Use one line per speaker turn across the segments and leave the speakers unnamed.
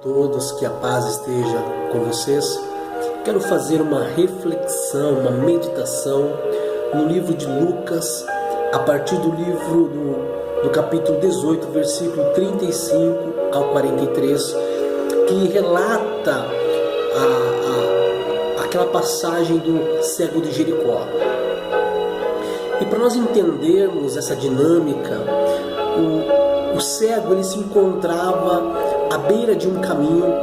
Todos, que a paz esteja com vocês. Quero fazer uma reflexão, uma meditação no livro de Lucas, a partir do livro do capítulo 18, versículo 35 ao 43, que relata aquela passagem do cego de Jericó. E para nós entendermos essa dinâmica, o cego ele se encontrava à beira de um caminho,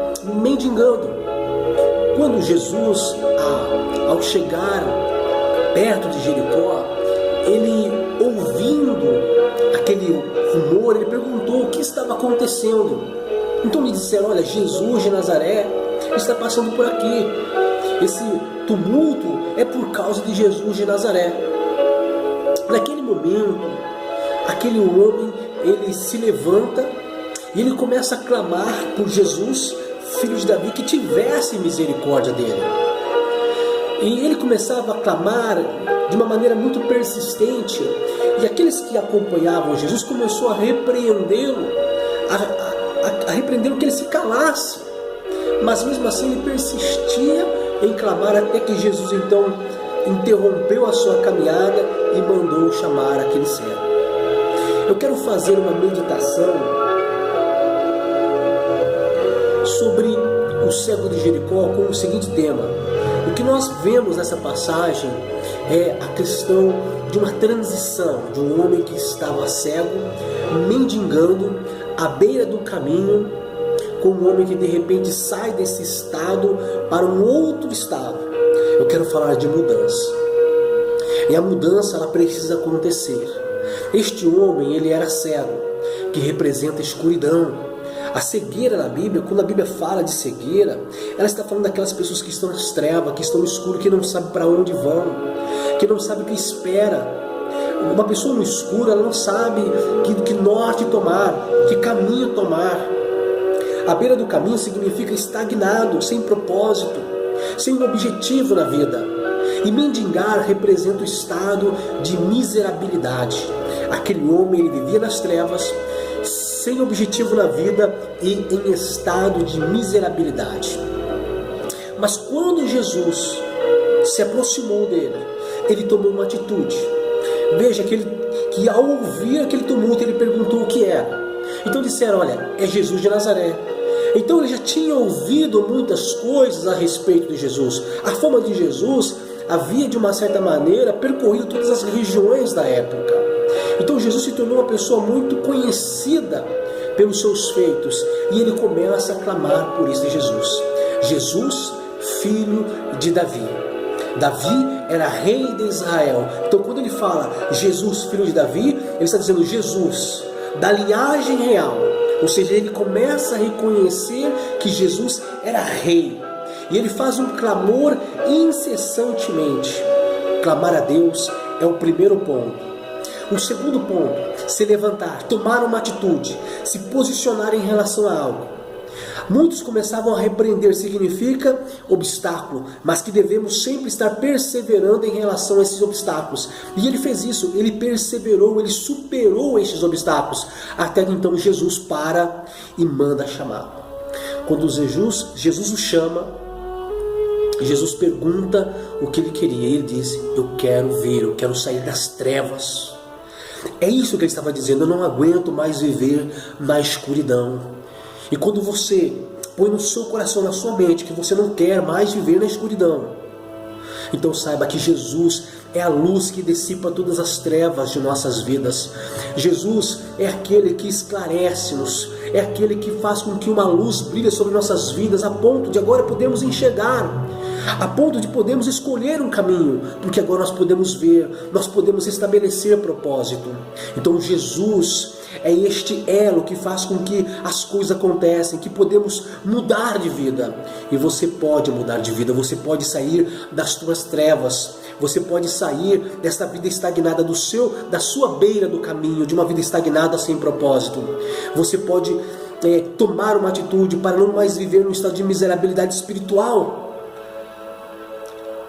mendigando. Quando Jesus, ao chegar perto de Jericó, ele, ouvindo aquele rumor, ele perguntou o que estava acontecendo. Então lhe disseram: olha, Jesus de Nazaré está passando por aqui. Esse tumulto é por causa de Jesus de Nazaré. Naquele momento, aquele homem, ele se levanta e ele começa a clamar por Jesus, filho de Davi, que tivesse misericórdia dele. E ele começava a clamar de uma maneira muito persistente, e aqueles que acompanhavam Jesus começou a repreendê-lo, a repreendê-lo que ele se calasse. Mas mesmo assim ele persistia em clamar, até que Jesus então interrompeu a sua caminhada e mandou chamar aquele cego. Eu quero fazer uma meditação sobre o cego de Jericó com o seguinte tema. O que nós vemos nessa passagem é a questão de uma transição de um homem que estava cego, mendigando à beira do caminho, com um homem que de repente sai desse estado para um outro estado. Eu quero falar de mudança. E a mudança, ela precisa acontecer. Este homem, ele era cego, que representa a escuridão. A cegueira na Bíblia, quando a Bíblia fala de cegueira, ela está falando daquelas pessoas que estão nas trevas, que estão no escuro, que não sabem para onde vão, que não sabem o que espera. Uma pessoa no escuro, ela não sabe que norte tomar, que caminho tomar. A beira do caminho significa estagnado, sem propósito, sem um objetivo na vida. E mendigar representa o estado de miserabilidade. Aquele homem, ele vivia nas trevas, sem objetivo na vida e em estado de miserabilidade. Mas quando Jesus se aproximou dele, ele tomou uma atitude. Veja que ao ouvir aquele tumulto, ele perguntou o que era. Então disseram: olha, é Jesus de Nazaré. Então ele já tinha ouvido muitas coisas a respeito de Jesus. A fama de Jesus havia, de uma certa maneira, percorrido todas as regiões da época. Então Jesus se tornou uma pessoa muito conhecida pelos seus feitos. E ele começa a clamar por isso de Jesus. Jesus, filho de Davi. Davi era rei de Israel. Então quando ele fala Jesus, filho de Davi, ele está dizendo Jesus, da linhagem real. Ou seja, ele começa a reconhecer que Jesus era rei. E ele faz um clamor incessantemente. Clamar a Deus é o primeiro ponto. O segundo ponto, se levantar, tomar uma atitude, se posicionar em relação a algo. Muitos começavam a repreender, significa obstáculo, mas que devemos sempre estar perseverando em relação a esses obstáculos. E ele fez isso, ele perseverou, ele superou esses obstáculos, até que então Jesus para e manda chamá-lo. Quando Jesus o chama, Jesus pergunta o que ele queria. Ele disse: eu quero ver, eu quero sair das trevas. É isso que ele estava dizendo: eu não aguento mais viver na escuridão. E quando você põe no seu coração, na sua mente, que você não quer mais viver na escuridão, então saiba que Jesus é a luz que dissipa todas as trevas de nossas vidas. Jesus é aquele que esclarece-nos, é aquele que faz com que uma luz brilhe sobre nossas vidas, a ponto de agora podermos enxergar, a ponto de podermos escolher um caminho, porque agora nós podemos ver, nós podemos estabelecer propósito. Então Jesus é este elo que faz com que as coisas acontecem, que podemos mudar de vida. E você pode mudar de vida, você pode sair das tuas trevas, você pode sair desta vida estagnada, da sua beira do caminho, de uma vida estagnada sem propósito. Você pode tomar uma atitude para não mais viver num estado de miserabilidade espiritual.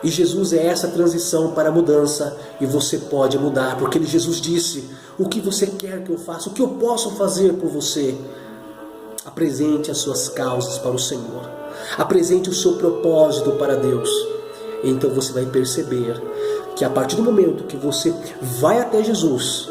E Jesus é essa transição para a mudança, e você pode mudar, porque Jesus disse: o que você quer que eu faça, o que eu posso fazer por você? Apresente as suas causas para o Senhor. Apresente o seu propósito para Deus. Então você vai perceber que a partir do momento que você vai até Jesus,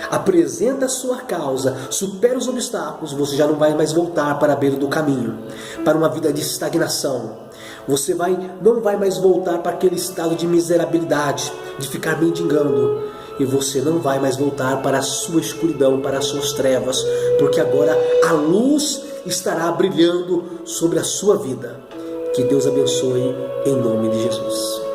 apresenta a sua causa, supera os obstáculos, você já não vai mais voltar para a beira do caminho, para uma vida de estagnação. Você não vai mais voltar para aquele estado de miserabilidade, de ficar mendigando. E você não vai mais voltar para a sua escuridão, para as suas trevas, porque agora a luz estará brilhando sobre a sua vida. Que Deus abençoe em nome de Jesus.